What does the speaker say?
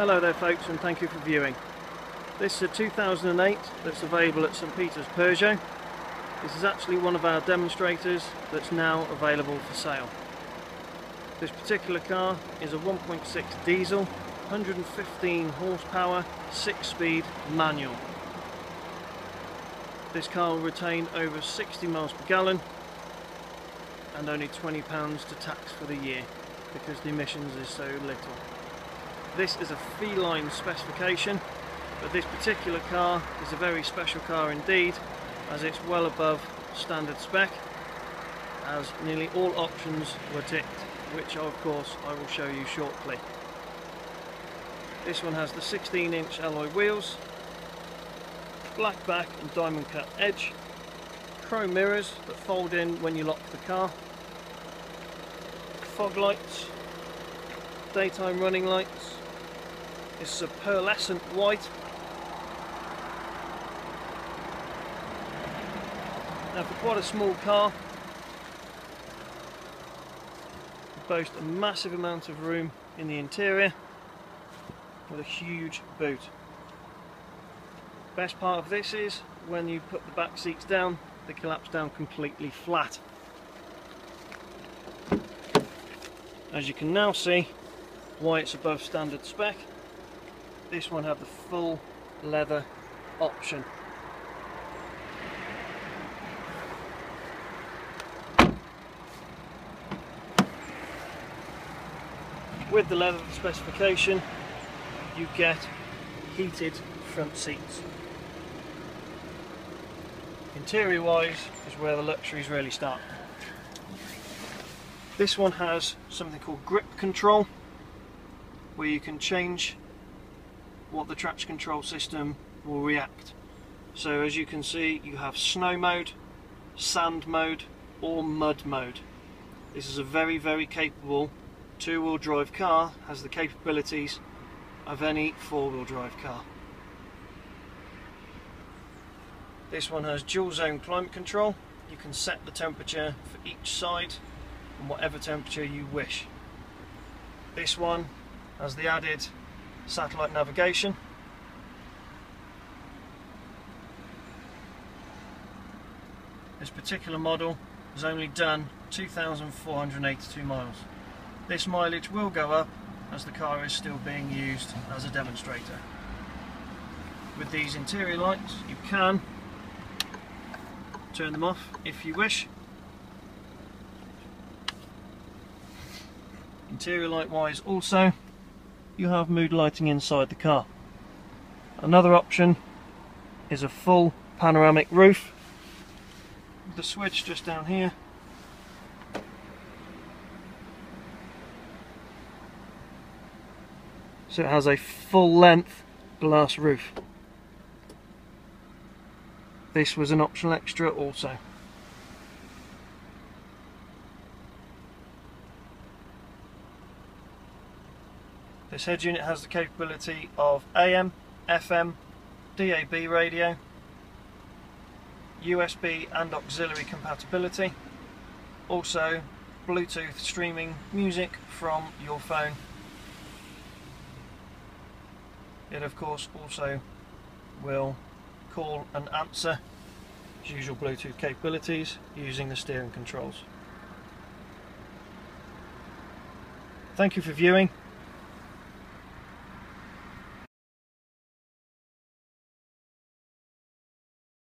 Hello there folks, and thank you for viewing. This is a 2008 that's available at St Peter's Peugeot. This is actually one of our demonstrators that's now available for sale. This particular car is a 1.6 diesel, 115 horsepower, 6-speed manual. This car will retain over 60 miles per gallon and only £20 to tax for the year because the emissions is so little. This is a Feline specification, but this particular car is a very special car indeed, as it's well above standard spec, as nearly all options were ticked, which of course I will show you shortly. This one has the 16-inch alloy wheels, black back and diamond cut edge, chrome mirrors that fold in when you lock the car, fog lights, daytime running lights. This is a pearlescent white. Now, for quite a small car, it boasts a massive amount of room in the interior with a huge boot. Best part of this is when you put the back seats down, they collapse down completely flat. As you can now see why it's above standard spec. This one had the full leather option. With the leather specification, you get heated front seats. Interior wise is where the luxuries really start. This one has something called grip control, where you can change what the traction control system will react. So as you can see, you have snow mode, sand mode or mud mode. This is a very capable two-wheel drive car, has the capabilities of any four-wheel drive car. This one has dual zone climate control. You can set the temperature for each side and whatever temperature you wish. This one has the added satellite navigation. This particular model has only done 2,482 miles. This mileage will go up as the car is still being used as a demonstrator. With these interior lights, you can turn them off if you wish. Interior light wise also, you have mood lighting inside the car. Another option is a full panoramic roof. The switch just down here. So it has a full length glass roof. This was an optional extra also. This head unit has the capability of AM, FM, DAB radio, USB and auxiliary compatibility, also Bluetooth streaming music from your phone. It of course also will call and answer as usual Bluetooth capabilities using the steering controls. Thank you for viewing.